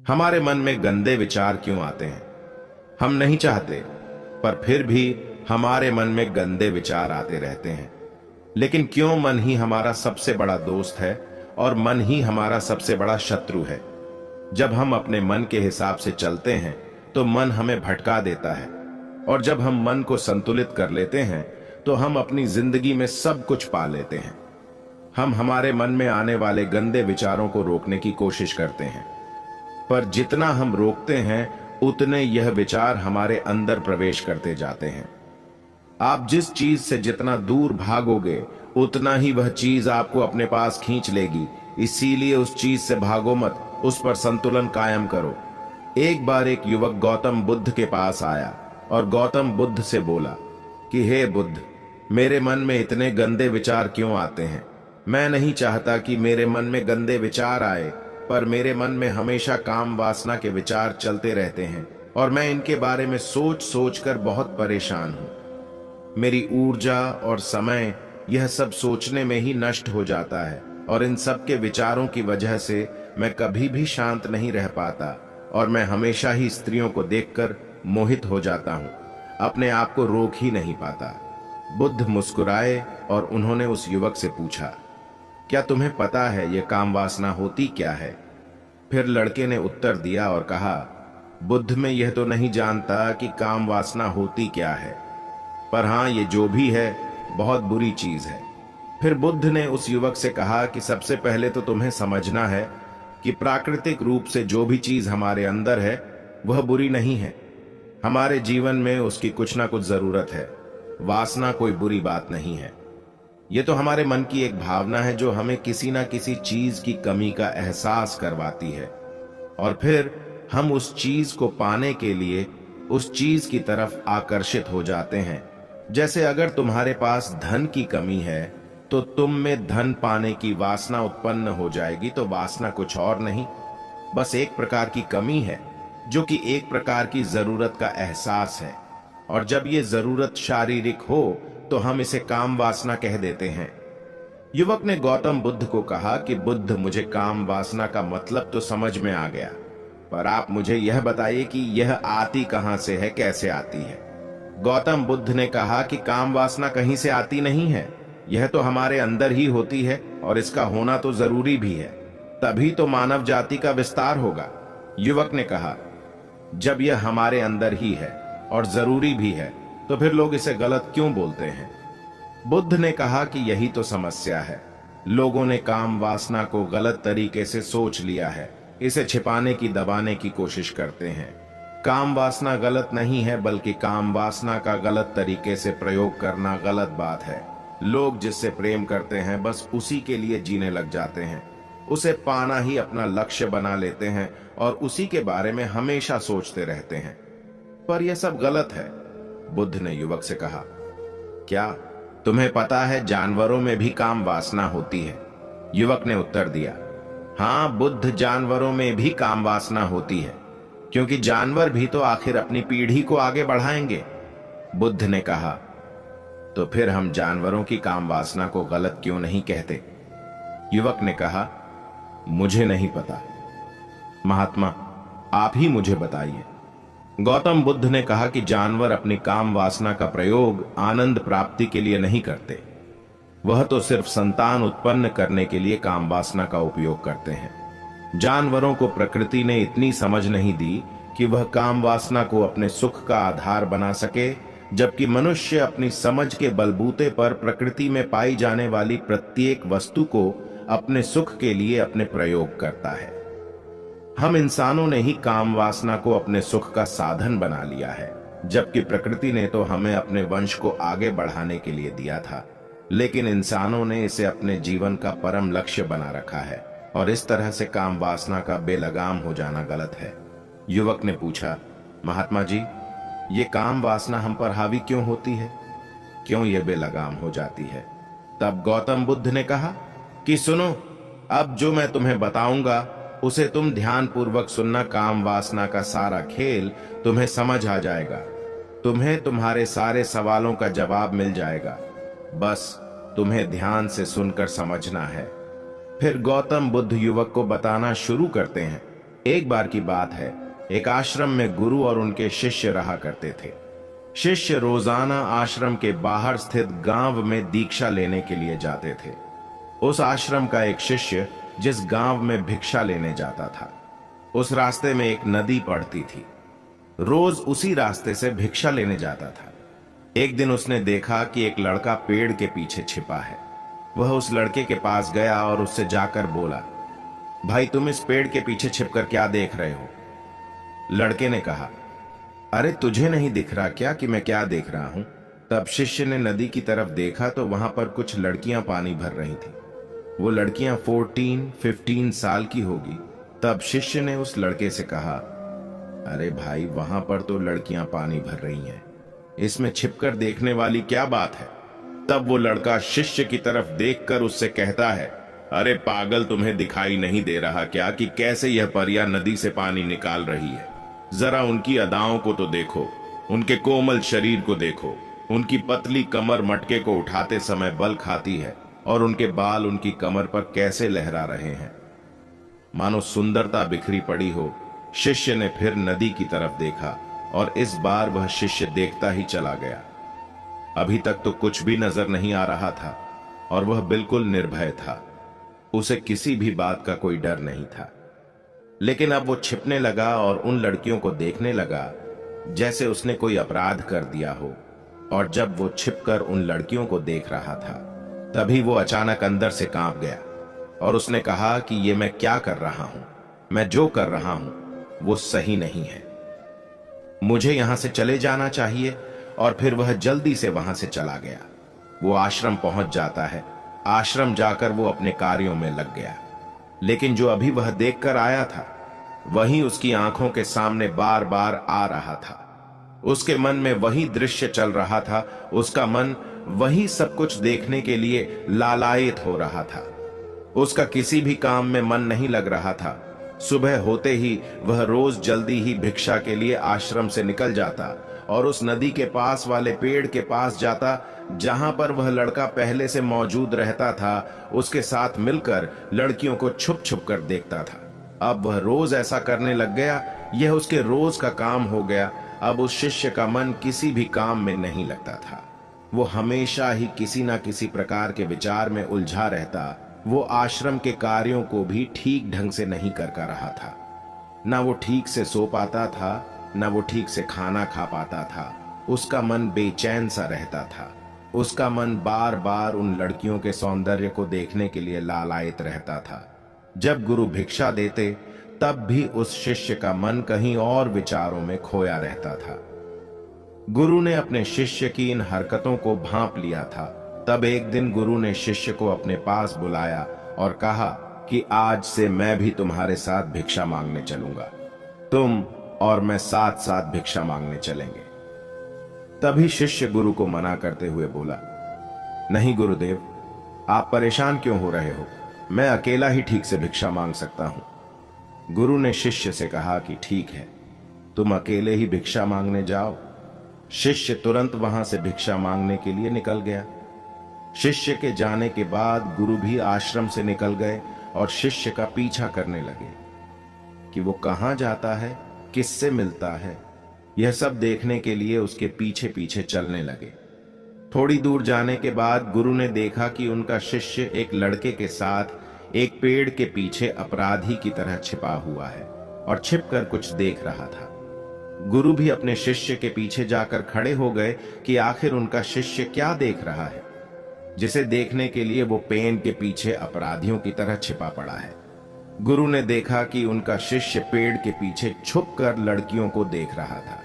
हमारे मन में गंदे विचार क्यों आते हैं? हम नहीं चाहते, पर फिर भी हमारे मन में गंदे विचार आते रहते हैं। लेकिन क्यों मन ही हमारा सबसे बड़ा दोस्त है और मन ही हमारा सबसे बड़ा शत्रु है? जब हम अपने मन के हिसाब से चलते हैं तो मन हमें भटका देता है, और जब हम मन को संतुलित कर लेते हैं तो हम अपनी जिंदगी में सब कुछ पा लेते हैं। हम हमारे मन में आने वाले गंदे विचारों को रोकने की कोशिश करते हैं, पर जितना हम रोकते हैं उतने यह विचार हमारे अंदर प्रवेश करते जाते हैं। आप जिस चीज से जितना दूर भागोगे उतना ही वह चीज आपको अपने पास खींच लेगी। इसीलिए उस चीज से भागो मत, उस पर संतुलन कायम करो। एक बार एक युवक गौतम बुद्ध के पास आया और गौतम बुद्ध से बोला कि हे बुद्ध, मेरे मन में इतने गंदे विचार क्यों आते हैं? मैं नहीं चाहता कि मेरे मन में गंदे विचार आए, पर मेरे मन में हमेशा काम वासना के विचार चलते रहते हैं और मैं इनके बारे में सोच सोच कर बहुत परेशान हूं। मेरी ऊर्जा और समय यह सब सोचने में ही नष्ट हो जाता है, और इन सब के विचारों की वजह से मैं कभी भी शांत नहीं रह पाता और मैं हमेशा ही स्त्रियों को देखकर मोहित हो जाता हूं, अपने आप को रोक ही नहीं पाता। बुद्ध मुस्कुराए और उन्होंने उस युवक से पूछा, क्या तुम्हें पता है यह काम वासना होती क्या है? फिर लड़के ने उत्तर दिया और कहा, बुद्ध, मैं यह तो नहीं जानता कि काम वासना होती क्या है, पर हां, ये जो भी है बहुत बुरी चीज है। फिर बुद्ध ने उस युवक से कहा कि सबसे पहले तो तुम्हें समझना है कि प्राकृतिक रूप से जो भी चीज हमारे अंदर है वह बुरी नहीं है। हमारे जीवन में उसकी कुछ ना कुछ जरूरत है। वासना कोई बुरी बात नहीं है। यह तो हमारे मन की एक भावना है जो हमें किसी ना किसी चीज की कमी का एहसास करवाती है, और फिर हम उस चीज को पाने के लिए उस चीज की तरफ आकर्षित हो जाते हैं। जैसे अगर तुम्हारे पास धन की कमी है तो तुम में धन पाने की वासना उत्पन्न हो जाएगी। तो वासना कुछ और नहीं, बस एक प्रकार की कमी है, जो कि एक प्रकार की जरूरत का एहसास है। और जब ये जरूरत शारीरिक हो तो हम इसे काम वासना कह देते हैं। युवक ने गौतम बुद्ध को कहा कि बुद्ध, मुझे काम वासना का मतलब तो समझ में आ गया, पर आप मुझे यह बताइए कि यह आती कहां से है, कैसे आती है? गौतम बुद्ध ने कहा कि काम वासना कहीं से आती नहीं है, यह तो हमारे अंदर ही होती है, और इसका होना तो जरूरी भी है, तभी तो मानव जाति का विस्तार होगा। युवक ने कहा, जब यह हमारे अंदर ही है और जरूरी भी है तो फिर लोग इसे गलत क्यों बोलते हैं? बुद्ध ने कहा कि यही तो समस्या है। लोगों ने काम वासना को गलत तरीके से सोच लिया है, इसे छिपाने की, दबाने की कोशिश करते हैं। काम वासना गलत नहीं है, बल्कि काम वासना का गलत तरीके से प्रयोग करना गलत बात है। लोग जिससे प्रेम करते हैं बस उसी के लिए जीने लग जाते हैं, उसे पाना ही अपना लक्ष्य बना लेते हैं और उसी के बारे में हमेशा सोचते रहते हैं। पर यह सब गलत है। बुद्ध ने युवक से कहा, क्या तुम्हें पता है जानवरों में भी काम वासना होती है? युवक ने उत्तर दिया, हां बुद्ध, जानवरों में भी काम वासना होती है, क्योंकि जानवर भी तो आखिर अपनी पीढ़ी को आगे बढ़ाएंगे। बुद्ध ने कहा, तो फिर हम जानवरों की काम वासना को गलत क्यों नहीं कहते? युवक ने कहा, मुझे नहीं पता महात्मा, आप ही मुझे बताइए। गौतम बुद्ध ने कहा कि जानवर अपनी काम वासना का प्रयोग आनंद प्राप्ति के लिए नहीं करते, वह तो सिर्फ संतान उत्पन्न करने के लिए काम वासना का उपयोग करते हैं। जानवरों को प्रकृति ने इतनी समझ नहीं दी कि वह काम वासना को अपने सुख का आधार बना सके, जबकि मनुष्य अपनी समझ के बलबूते पर प्रकृति में पाई जाने वाली प्रत्येक वस्तु को अपने सुख के लिए अपने प्रयोग करता है। हम इंसानों ने ही काम वासना को अपने सुख का साधन बना लिया है, जबकि प्रकृति ने तो हमें अपने वंश को आगे बढ़ाने के लिए दिया था, लेकिन इंसानों ने इसे अपने जीवन का परम लक्ष्य बना रखा है, और इस तरह से काम वासना का बेलगाम हो जाना गलत है। युवक ने पूछा, महात्मा जी, ये काम वासना हम पर हावी क्यों होती है? क्यों ये बेलगाम हो जाती है? तब गौतम बुद्ध ने कहा कि सुनो, अब जो मैं तुम्हें बताऊंगा उसे तुम ध्यान पूर्वक सुनना। काम वासना का सारा खेल तुम्हें समझ आ जाएगा, तुम्हें तुम्हारे सारे सवालों का जवाब मिल जाएगा, बस तुम्हें ध्यान से सुनकर समझना है। फिर गौतम बुद्ध युवक को बताना शुरू करते हैं। एक बार की बात है, एक आश्रम में गुरु और उनके शिष्य रहा करते थे। शिष्य रोजाना आश्रम के बाहर स्थित गांव में दीक्षा लेने के लिए जाते थे। उस आश्रम का एक शिष्य जिस गांव में भिक्षा लेने जाता था, उस रास्ते में एक नदी पड़ती थी। रोज उसी रास्ते से भिक्षा लेने जाता था। एक दिन उसने देखा कि एक लड़का पेड़ के पीछे छिपा है। वह उस लड़के के पास गया और उससे जाकर बोला, भाई तुम इस पेड़ के पीछे छिपकर क्या देख रहे हो? लड़के ने कहा, अरे तुझे नहीं दिख रहा क्या कि मैं क्या देख रहा हूं? तब शिष्य ने नदी की तरफ देखा तो वहां पर कुछ लड़कियां पानी भर रही थी। वो लड़कियां 14-15 साल की होगी। तब शिष्य ने उस लड़के से कहा, अरे भाई वहां पर तो लड़कियां पानी भर रही हैं, इसमें छिपकर देखने वाली क्या बात है? तब वो लड़का शिष्य की तरफ देखकर उससे कहता है, अरे पागल, तुम्हें दिखाई नहीं दे रहा क्या कि कैसे यह परियां नदी से पानी निकाल रही है? जरा उनकी अदाओं को तो देखो, उनके कोमल शरीर को देखो, उनकी पतली कमर मटके को उठाते समय बल खाती है और उनके बाल उनकी कमर पर कैसे लहरा रहे हैं, मानो सुंदरता बिखरी पड़ी हो। शिष्य ने फिर नदी की तरफ देखा और इस बार वह शिष्य देखता ही चला गया। अभी तक तो कुछ भी नजर नहीं आ रहा था और वह बिल्कुल निर्भय था। उसे किसी भी बात का कोई डर नहीं था। लेकिन अब वो छिपने लगा और उन लड़कियों को देखने लगा जैसे उसने कोई अपराध कर दिया हो। और जब वो छिपकर उन लड़कियों को देख रहा था, तभी वो अचानक अंदर से कांप गया और उसने कहा कि ये मैं क्या कर रहा हूं? मैं जो कर रहा हूं वो सही नहीं है, मुझे यहां से चले जाना चाहिए। और फिर वह जल्दी से वहां से चला गया। वो आश्रम पहुंच जाता है। आश्रम जाकर वो अपने कार्यों में लग गया। लेकिन जो अभी वह देखकर आया था, वही उसकी आंखों के सामने बार बार आ रहा था। उसके मन में वही दृश्य चल रहा था। उसका मन वही सब कुछ देखने के लिए लालायित हो रहा था। उसका किसी भी काम में मन नहीं लग रहा था। सुबह होते ही वह रोज जल्दी ही भिक्षा के लिए आश्रम से निकल जाता और उस नदी के पास वाले पेड़ के पास जाता जहां पर वह लड़का पहले से मौजूद रहता था। उसके साथ मिलकर लड़कियों को छुप छुप कर देखता था। अब वह रोज ऐसा करने लग गया। यह उसके रोज का काम हो गया। अब उस शिष्य का मन किसी भी काम में नहीं लगता था। वो हमेशा ही किसी ना किसी प्रकार के विचार में उलझा रहता। वो आश्रम के कार्यों को भी ठीक ढंग से नहीं कर रहा था। ना वो ठीक से सो पाता था, ना वो ठीक से खाना खा पाता था। उसका मन बेचैन सा रहता था। उसका मन बार बार उन लड़कियों के सौंदर्य को देखने के लिए लालायित रहता था। जब गुरु भिक्षा देते तब भी उस शिष्य का मन कहीं और विचारों में खोया रहता था। गुरु ने अपने शिष्य की इन हरकतों को भांप लिया था। तब एक दिन गुरु ने शिष्य को अपने पास बुलाया और कहा कि आज से मैं भी तुम्हारे साथ भिक्षा मांगने चलूंगा। तुम और मैं साथ साथ भिक्षा मांगने चलेंगे। तभी शिष्य गुरु को मना करते हुए बोला, नहीं गुरुदेव, आप परेशान क्यों हो रहे हो? मैं अकेला ही ठीक से भिक्षा मांग सकता हूं। गुरु ने शिष्य से कहा कि ठीक है, तुम अकेले ही भिक्षा मांगने जाओ। शिष्य तुरंत वहां से भिक्षा मांगने के लिए निकल गया। शिष्य के जाने के बाद गुरु भी आश्रम से निकल गए और शिष्य का पीछा करने लगे कि वो कहां जाता है, किससे मिलता है। यह सब देखने के लिए उसके पीछे पीछे चलने लगे। थोड़ी दूर जाने के बाद गुरु ने देखा कि उनका शिष्य एक लड़के के साथ एक पेड़ के पीछे अपराधी की तरह छिपा हुआ है और छिपकर कुछ देख रहा था। गुरु भी अपने शिष्य के पीछे जाकर खड़े हो गए कि आखिर उनका शिष्य क्या देख रहा है, जिसे देखने के लिए वो पेड़ के पीछे अपराधियों की तरह छिपा पड़ा है। गुरु ने देखा कि उनका शिष्य पेड़ के पीछे छुपकर लड़कियों को देख रहा था,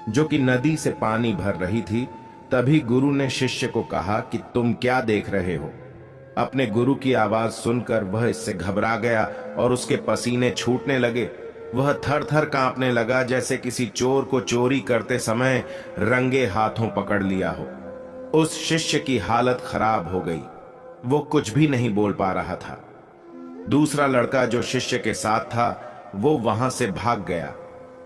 जो कि नदी से पानी भर रही थी। तभी गुरु ने शिष्य को कहा कि तुम क्या देख रहे हो? अपने गुरु की आवाज सुनकर वह इससे घबरा गया और उसके पसीने छूटने लगे। वह थर थर कांपने लगा, जैसे किसी चोर को चोरी करते समय रंगे हाथों पकड़ लिया हो। उस शिष्य की हालत खराब हो गई। वो कुछ भी नहीं बोल पा रहा था। दूसरा लड़का जो शिष्य के साथ था, वो वहां से भाग गया।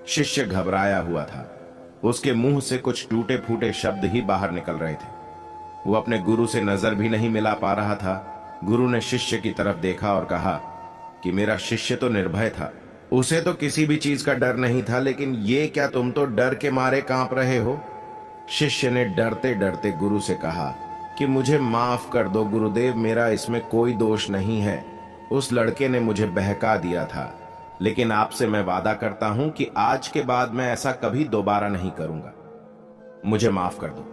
शिष्य घबराया हुआ था। उसके मुंह से कुछ टूटे फूटे शब्द ही बाहर निकल रहे थे। वो अपने गुरु से नजर भी नहीं मिला पा रहा था। गुरु ने शिष्य की तरफ देखा और कहा कि मेरा शिष्य तो निर्भय था, उसे तो किसी भी चीज का डर नहीं था, लेकिन ये क्या तुम तो डर के मारे कांप रहे हो? शिष्य ने डरते डरते गुरु से कहा कि मुझे माफ कर दो गुरुदेव, मेरा इसमें कोई दोष नहीं है। उस लड़के ने मुझे बहका दिया था, लेकिन आपसे मैं वादा करता हूं कि आज के बाद मैं ऐसा कभी दोबारा नहीं करूंगा। मुझे माफ कर दो।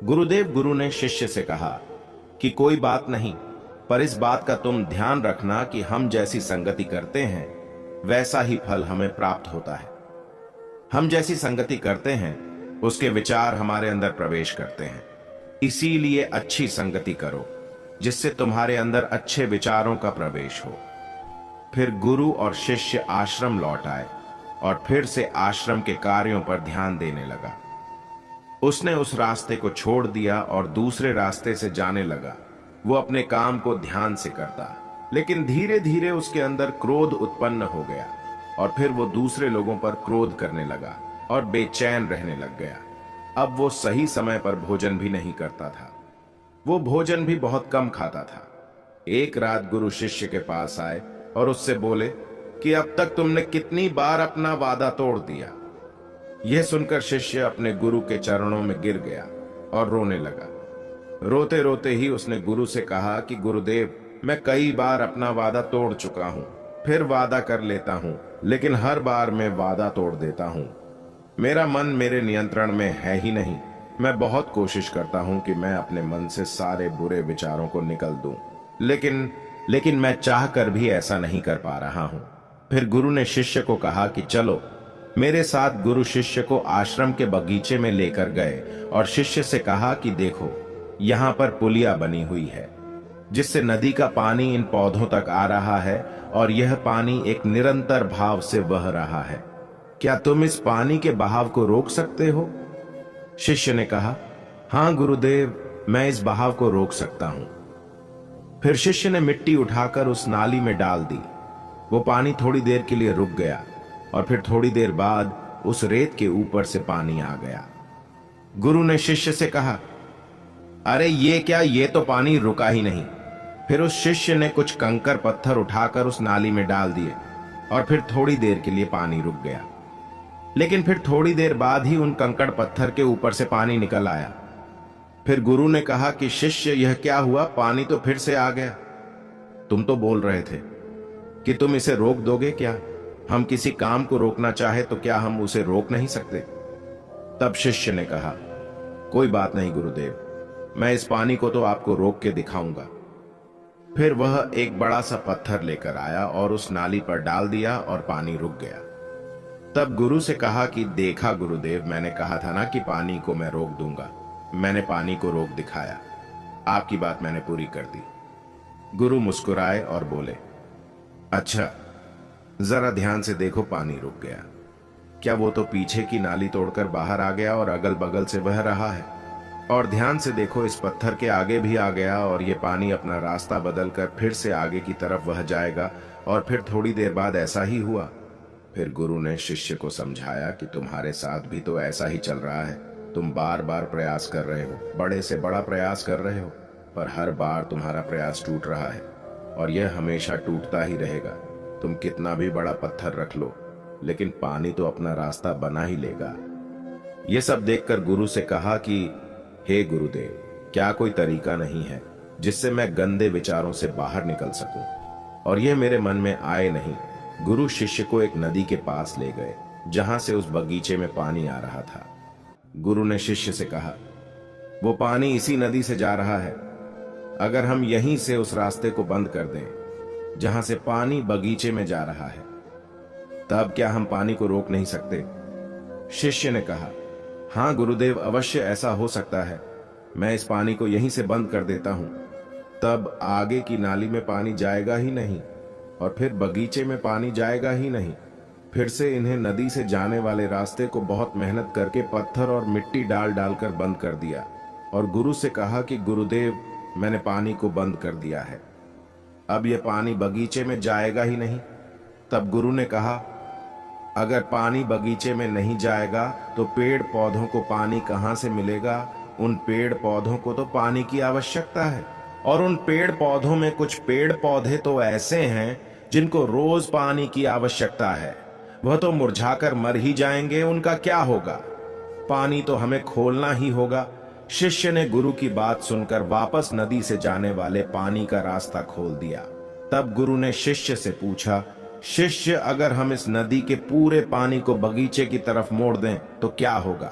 गुरुदेव गुरु ने शिष्य से कहा कि कोई बात नहीं, पर इस बात का तुम ध्यान रखना कि हम जैसी संगति करते हैं वैसा ही फल हमें प्राप्त होता है। हम जैसी संगति करते हैं उसके विचार हमारे अंदर प्रवेश करते हैं। इसीलिए अच्छी संगति करो जिससे तुम्हारे अंदर अच्छे विचारों का प्रवेश हो। फिर गुरु और शिष्य आश्रम लौट आए और फिर से आश्रम के कार्यों पर ध्यान देने लगा। उसने उस रास्ते को छोड़ दिया और दूसरे रास्ते से जाने लगा। वो अपने काम को ध्यान से करता, लेकिन धीरे धीरे उसके अंदर क्रोध उत्पन्न हो गया और फिर वो दूसरे लोगों पर क्रोध करने लगा और बेचैन रहने लग गया। अब वो सही समय पर भोजन भी नहीं करता था। वो भोजन भी बहुत कम खाता था। एक रात गुरु शिष्य के पास आए और उससे बोले कि अब तक तुमने कितनी बार अपना वादा तोड़ दिया। यह सुनकर शिष्य अपने गुरु के चरणों में गिर गया और रोने लगा। रोते रोते ही उसने गुरु से कहा कि गुरुदेव, मैं कई बार अपना वादा तोड़ चुका हूं, फिर वादा कर लेता हूं, लेकिन हर बार मैं वादा तोड़ देता हूं। मेरा मन मेरे नियंत्रण में है ही नहीं। मैं बहुत कोशिश करता हूं कि मैं अपने मन से सारे बुरे विचारों को निकल दूं, लेकिन मैं चाहकर भी ऐसा नहीं कर पा रहा हूं। फिर गुरु ने शिष्य को कहा कि चलो मेरे साथ। गुरु शिष्य को आश्रम के बगीचे में लेकर गए और शिष्य से कहा कि देखो, यहां पर पुलिया बनी हुई है जिससे नदी का पानी इन पौधों तक आ रहा है और यह पानी एक निरंतर भाव से बह रहा है। क्या तुम इस पानी के बहाव को रोक सकते हो? शिष्य ने कहा, हां गुरुदेव, मैं इस बहाव को रोक सकता हूं। फिर शिष्य ने मिट्टी उठाकर उस नाली में डाल दी। वो पानी थोड़ी देर के लिए रुक गया और फिर थोड़ी देर बाद उस रेत के ऊपर से पानी आ गया। गुरु ने शिष्य से कहा, अरे ये क्या, ये तो पानी रुका ही नहीं। फिर उस शिष्य ने कुछ कंकर पत्थर उठाकर उस नाली में डाल दिए और फिर थोड़ी देर के लिए पानी रुक गया। लेकिन फिर थोड़ी देर बाद ही उन कंकड़ पत्थर के ऊपर से पानी निकल आया। फिर गुरु ने कहा कि शिष्य, यह क्या हुआ? पानी तो फिर से आ गया। तुम तो बोल रहे थे कि तुम इसे रोक दोगे। क्या हम किसी काम को रोकना चाहे तो क्या हम उसे रोक नहीं सकते? तब शिष्य ने कहा, कोई बात नहीं गुरुदेव, मैं इस पानी को तो आपको रोक के दिखाऊंगा। फिर वह एक बड़ा सा पत्थर लेकर आया और उस नाली पर डाल दिया और पानी रुक गया। तब गुरु से कहा कि देखा गुरुदेव, मैंने कहा था ना कि पानी को मैं रोक दूंगा। मैंने पानी को रोक दिखाया। आपकी बात मैंने पूरी कर दी। गुरु मुस्कुराए और बोले, अच्छा, जरा ध्यान से देखो, पानी रुक गया। क्या वो तो पीछे की नाली तोड़कर बाहर आ गया और अगल बगल से बह रहा है। और ध्यान से देखो, इस पत्थर के आगे भी आ गया और ये पानी अपना रास्ता बदलकर फिर से आगे की तरफ बह जाएगा। और फिर थोड़ी देर बाद ऐसा ही हुआ। फिर गुरु ने शिष्य को समझाया कि तुम्हारे साथ भी तो ऐसा ही चल रहा है। तुम बार बार प्रयास कर रहे हो, बड़े से बड़ा प्रयास कर रहे हो, पर हर बार तुम्हारा प्रयास टूट रहा है और यह हमेशा टूटता ही रहेगा। तुम कितना भी बड़ा पत्थर रख लो, लेकिन पानी तो अपना रास्ता बना ही लेगा। यह सब देखकर गुरु से कहा कि हे गुरुदेव, क्या कोई तरीका नहीं है जिससे मैं गंदे विचारों से बाहर निकल सकूं और यह मेरे मन में आए नहीं। गुरु शिष्य को एक नदी के पास ले गए जहां से उस बगीचे में पानी आ रहा था। गुरु ने शिष्य से कहा, वो पानी इसी नदी से जा रहा है। अगर हम यहीं से उस रास्ते को बंद कर दें जहां से पानी बगीचे में जा रहा है, तब क्या हम पानी को रोक नहीं सकते? शिष्य ने कहा, हां गुरुदेव, अवश्य ऐसा हो सकता है। मैं इस पानी को यहीं से बंद कर देता हूं, तब आगे की नाली में पानी जाएगा ही नहीं और फिर बगीचे में पानी जाएगा ही नहीं। फिर से इन्हें नदी से जाने वाले रास्ते को बहुत मेहनत करके पत्थर और मिट्टी डाल डालकर बंद कर दिया और गुरु से कहा कि गुरुदेव, मैंने पानी को बंद कर दिया है, अब यह पानी बगीचे में जाएगा ही नहीं। तब गुरु ने कहा, अगर पानी बगीचे में नहीं जाएगा तो पेड़ पौधों को पानी कहां से मिलेगा? उन पेड़ पौधों को तो पानी की आवश्यकता है और उन पेड़ पौधों में कुछ पेड़ पौधे तो ऐसे हैं जिनको रोज पानी की आवश्यकता है, वह तो मुरझाकर मर ही जाएंगे, उनका क्या होगा? पानी तो हमें खोलना ही होगा। शिष्य ने गुरु की बात सुनकर वापस नदी से जाने वाले पानी का रास्ता खोल दिया। तब गुरु ने शिष्य से पूछा, शिष्य, अगर हम इस नदी के पूरे पानी को बगीचे की तरफ मोड़ दें तो क्या होगा?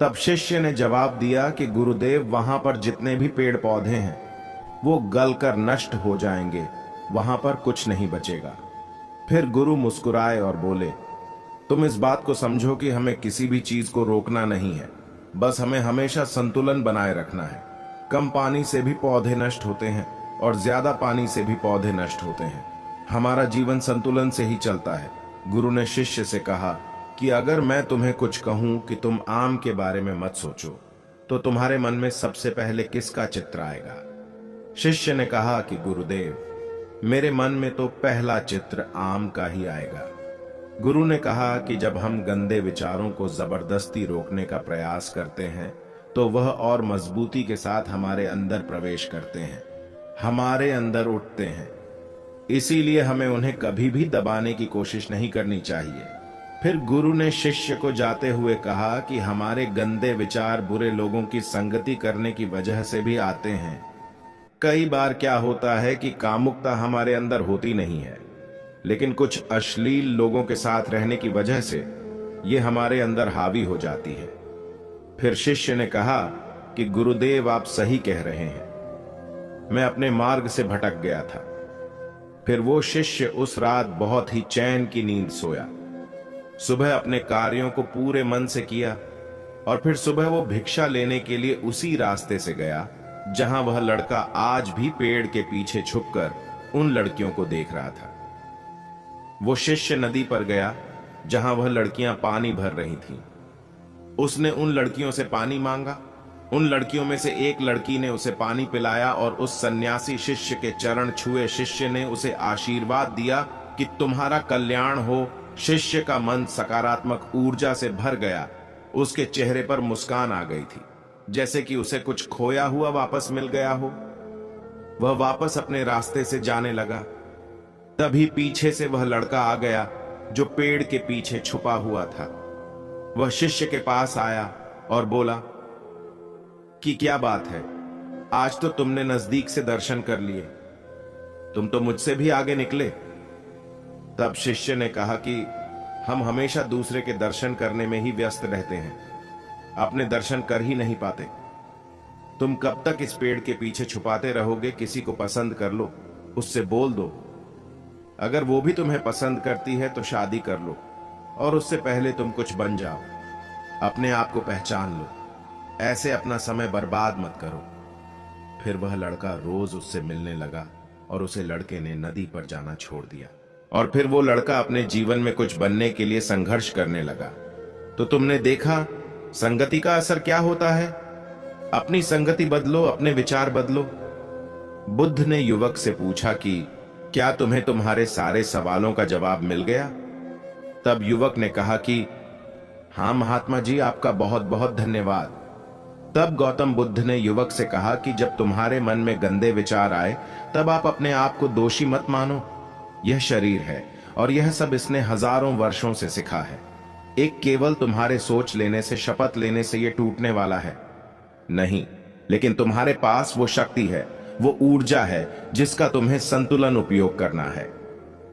तब शिष्य ने जवाब दिया कि गुरुदेव, वहां पर जितने भी पेड़ पौधे हैं वो गलकर नष्ट हो जाएंगे, वहां पर कुछ नहीं बचेगा। फिर गुरु मुस्कुराए और बोले, तुम इस बात को समझो कि हमें किसी भी चीज को रोकना नहीं है, बस हमें हमेशा संतुलन बनाए रखना है। कम पानी से भी पौधे नष्ट होते हैं और ज्यादा पानी से भी पौधे नष्ट होते हैं। हमारा जीवन संतुलन से ही चलता है। गुरु ने शिष्य से कहा कि अगर मैं तुम्हें कुछ कहूं कि तुम आम के बारे में मत सोचो, तो तुम्हारे मन में सबसे पहले किसका चित्र आएगा? शिष्य ने कहा कि गुरुदेव, मेरे मन में तो पहला चित्र आम का ही आएगा। गुरु ने कहा कि जब हम गंदे विचारों को जबरदस्ती रोकने का प्रयास करते हैं तो वह और मजबूती के साथ हमारे अंदर प्रवेश करते हैं, हमारे अंदर उठते हैं। इसीलिए हमें उन्हें कभी भी दबाने की कोशिश नहीं करनी चाहिए। फिर गुरु ने शिष्य को जाते हुए कहा कि हमारे गंदे विचार बुरे लोगों की संगति करने की वजह से भी आते हैं। कई बार क्या होता है कि कामुकता हमारे अंदर होती नहीं है, लेकिन कुछ अश्लील लोगों के साथ रहने की वजह से ये हमारे अंदर हावी हो जाती है। फिर शिष्य ने कहा कि गुरुदेव, आप सही कह रहे हैं, मैं अपने मार्ग से भटक गया था। फिर वो शिष्य उस रात बहुत ही चैन की नींद सोया। सुबह अपने कार्यों को पूरे मन से किया और फिर सुबह वो भिक्षा लेने के लिए उसी रास्ते से गया जहां वह लड़का आज भी पेड़ के पीछे छुपकर उन लड़कियों को देख रहा था। वो शिष्य नदी पर गया जहां वह लड़कियां पानी भर रही थीं। उसने उन लड़कियों से पानी मांगा। उन लड़कियों में से एक लड़की ने उसे पानी पिलाया और उस सन्यासी शिष्य के चरण छुए शिष्य ने उसे आशीर्वाद दिया कि तुम्हारा कल्याण हो। शिष्य का मन सकारात्मक ऊर्जा से भर गया। उसके चेहरे पर मुस्कान आ गई थी, जैसे कि उसे कुछ खोया हुआ वापस मिल गया हो। वह वापस अपने रास्ते से जाने लगा। तभी पीछे से वह लड़का आ गया जो पेड़ के पीछे छुपा हुआ था। वह शिष्य के पास आया और बोला कि क्या बात है, आज तो तुमने नजदीक से दर्शन कर लिए, तुम तो मुझसे भी आगे निकले। तब शिष्य ने कहा कि हम हमेशा दूसरे के दर्शन करने में ही व्यस्त रहते हैं, अपने दर्शन कर ही नहीं पाते। तुम कब तक इस पेड़ के पीछे छुपाते रहोगे? किसी को पसंद कर लो, उससे बोल दो। अगर वो भी तुम्हें पसंद करती है तो शादी कर लो और उससे पहले तुम कुछ बन जाओ। अपने आप को पहचान लो, ऐसे अपना समय बर्बाद मत करो। फिर वह लड़का रोज उससे मिलने लगा और उसे लड़के ने नदी पर जाना छोड़ दिया। और फिर वो लड़का अपने जीवन में कुछ बनने के लिए संघर्ष करने लगा। तो तुमने देखा संगति का असर क्या होता है। अपनी संगति बदलो, अपने विचार बदलो। बुद्ध ने युवक से पूछा कि क्या तुम्हें तुम्हारे सारे सवालों का जवाब मिल गया? तब युवक ने कहा कि हाँ महात्मा जी, आपका बहुत बहुत धन्यवाद। तब गौतम बुद्ध ने युवक से कहा कि जब तुम्हारे मन में गंदे विचार आए तब आप अपने आप को दोषी मत मानो। यह शरीर है और यह सब इसने हजारों वर्षों से सिखा है। एक केवल तुम्हारे सोच लेने से, शपथ लेने से यह टूटने वाला है नहीं, लेकिन तुम्हारे पास वो शक्ति है, वो ऊर्जा है जिसका तुम्हें संतुलन उपयोग करना है।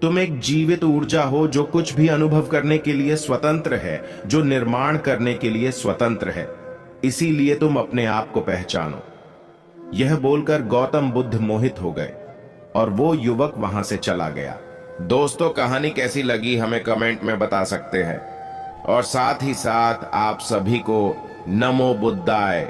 तुम एक जीवित ऊर्जा हो जो कुछ भी अनुभव करने के लिए स्वतंत्र है, जो निर्माण करने के लिए स्वतंत्र है। इसीलिए तुम अपने आप को पहचानो। यह बोलकर गौतम बुद्ध मोहित हो गए और वो युवक वहां से चला गया। दोस्तों, कहानी कैसी लगी हमें कमेंट में बता सकते हैं और साथ ही साथ आप सभी को नमो बुद्धाय।